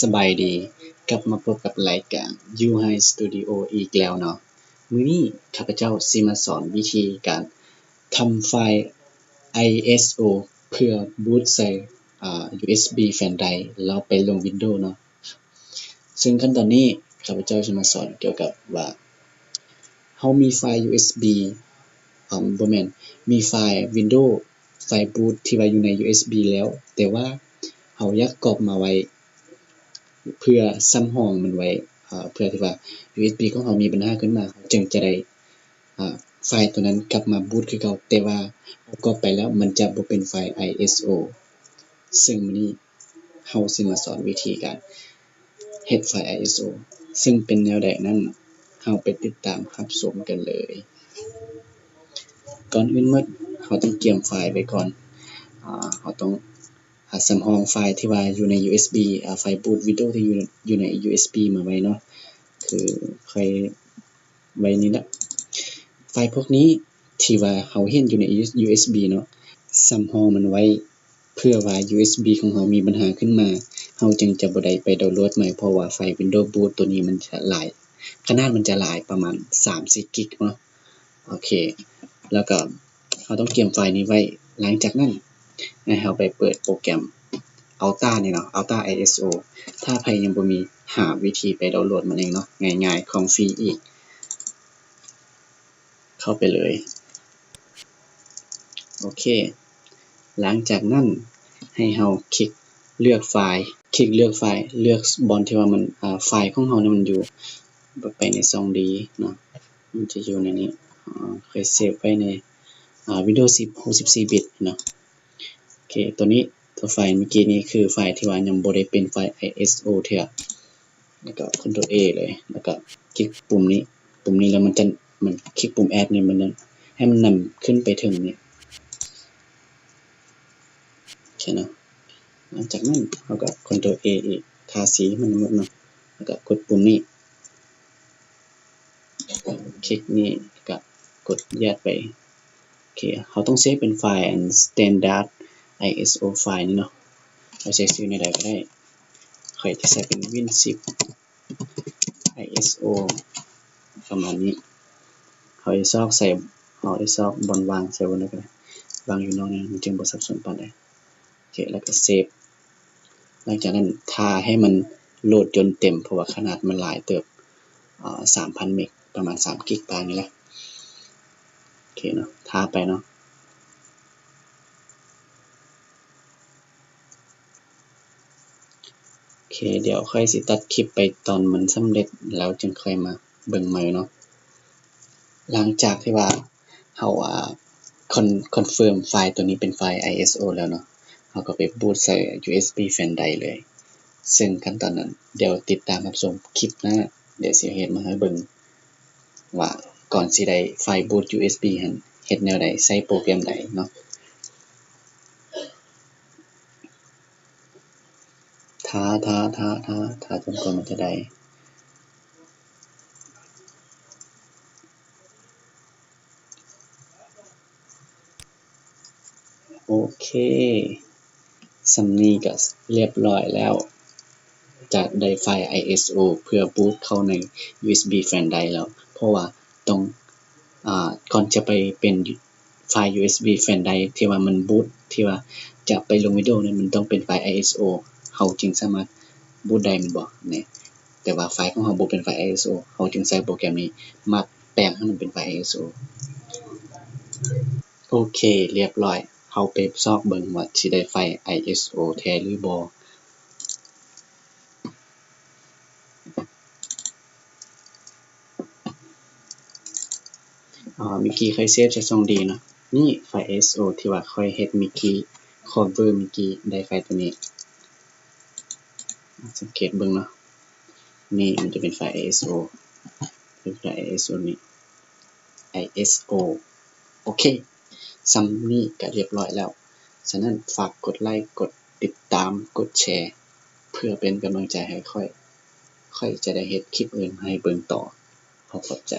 สบายดีกลับมาพบกับรายการ U-Hi Studio อีกแล้วเนาะมื้อนี้ข้าพเจ้าสิมาสอนวิธีการทำไฟล์ ISO เพื่อบูตใส่USB แฟลชไดรฟ์แล้วไปลง Windows เนาะซึ่งขั้นตอนนี้ข้าพเจ้าจะมาสอนเกี่ยวกับว่าเฮามีไฟล์ USB บ่แม่นมีไฟล์ Windows ไฟล์บูตที่ว่าอยู่ใน USB แล้วแต่ว่าเฮาอยากก๊อปมาไว้เพื่อสำรองมันไว้เพื่อที่ว่า USB ของเรามีปัญหาขึ้นมาจึงจะได้ไฟล์ตัวนั้นกลับมาบูตคือเก่าแต่ว่าเอาก๊อปไปแล้วมันจะบ่เป็นไฟล์ ISO ซึ่งมื้อนี้เฮาสิมาสอนวิธีการเฮ็ดไฟล์ ISO ซึ่งเป็นแนวใดนั้นเฮาไปติดตามรับชมกันเลยก่อนอื่นหมดเฮาต้องเตรียมไฟล์ไว้ก่อนเฮาต้องสำรองไฟล์ที่ว่าอยู่ใน USB ไฟล์บูต Windows ที่อยู่ใน USB มาไว้เนาะคือค่อยไว้นี่แหละไฟล์พวกนี้ที่ว่าเฮาเห็นอยู่ใน USB เนาะสำรองมันไว้เพื่อว่า USB ของเรามีปัญหาขึ้นมาเฮาจึงจะบ่ได้ไปดาวน์โหลดใหม่เพราะว่าไฟล์ Windows Boot ตัวนี้มันจะหลายขนาดมันจะหลายประมาณ30กิกเนาะโอเคแล้วก็เฮาต้องเตรียมไฟล์นี้ไว้หลังจากนั้นให้เฮาไปเปิดโปรแกรม Alta นี่เนาะ Alta ISO ถ้าใครยังบ่มีหาวิธีไปดาวน์โหลดมันเองเนาะง่ายๆของฟรีอีกเข้าไปเลยโอเคหลังจากนั้นให้เฮาคลิกเลือกไฟล์เลือกบอนที่ว่ามันไฟล์ของเฮาเนี่ยมันอยู่ไปใน 2D เนาะมันจะอยู่ในนี้เคยเซฟไว้ในWindows 10 64 บิตเนาะโอเคตัวนี้ตัวไฟล์เมื่อกี้นี้คือไฟล์ที่ว่ายังบ่ได้เป็นไฟล์ ISO เทื่อแล้วก็ Ctrl A เลยแล้วก็คลิกปุ่มนี้แล้วมันคลิกปุ่ม Add นี่มันให้มันนำขึ้นไปถึงนี่โอเคเนาะหลังจากนั้นเราก็ Ctrl A อีกทาสีมันหมดเนาะแล้วก็กดปุ่มนี้คลิกนี้ก็กดแยกไปโอเคเราต้องเซฟเป็นไฟล์ standard ISO ไฟล์นี่เนาะเราใช้ชื่อในใดก็ได้ค่อยจะใส่เป็น Win10 ISO ประมาณนี้เขาจะซอกใส่เอาได้ซอกบนวางใส่บนนั้นก็ได้วางอยู่นอกนี้มันจึงบ่สับสนปานใดโอเคแล้วก็เซฟหลังจากนั้นทาให้มันโหลดจนเต็มเพราะว่าขนาดมันหลายเติบ3,000 เมกประมาณ3กิกปานนี้แหละโอเคเนาะทาไปเนาะโอเคเดี๋ยวค่อยสิตัดคลิปไปตอนมันสำเร็จแล้วจึงค่อยมาเบิ่งใหม่เนาะหลังจากที่ว่าเฮาคอนเฟิร์มไฟล์ตัวนี้เป็นไฟล์ ISO แล้วเนาะเราก็ไปบูตใส่ USB แฟลชไดรฟ์เลยซึ่งขั้นตอนนั้นเดี๋ยวติดตามรับชมคลิปหน้าเดี๋ยวสิเฮ็ดมาให้เบิ่งว่าก่อนสิได้ไฟล์บูต USB หั่นเฮ็ดแนวใดใช้โปรแกรมใดเนาะทาจนกว่ามันจะได้โอเคส่ำนี้ก็เรียบร้อยแล้วจะได้ไฟล์ ISO เพื่อบูตเข้าใน USB แฟลชไดรฟ์แล้วเพราะว่าต้องก่อนจะไปเป็นไฟล์ USB แฟลชไดรฟ์ที่ว่ามันบูตที่ว่าจะไปลง Windows นั้นมันต้องเป็นไฟล์ ISO เฮาจึงสามารถบูตได้แม่นบ่นี่แต่ว่าไฟล์ของเฮาบ่เป็นไฟล์ ISO เฮาจึงใช้โปรแกรมนี้มาแปลงให้มันเป็นไฟล์ ISO โอเคเรียบร้อยเฮาไปซอกเบิ่งว่าสิได้ไฟล์ ISO แท้หรือบ่เมื่อกี้ค่อยเซฟใส่ 2D เนาะนี่ไฟล์ ISO ที่ว่าค่อยเฮ็ดเมื่อกี้ cover เมื่อกี้ได้ไฟล์ตัวนี้สังเกตเบิ่งเนาะนี่มันจะเป็นไฟล์ ISO เป็นไฟล์ ISO นี้ ISO โอเคส่ำนี้ก็เรียบร้อยแล้วฉะนั้นฝากกดไลค์กดติดตามกดแชร์เพื่อเป็นกำลังใจให้ค่อยจะได้เฮ็ดคลิปอื่นให้เบิ่งต่อขอบใจ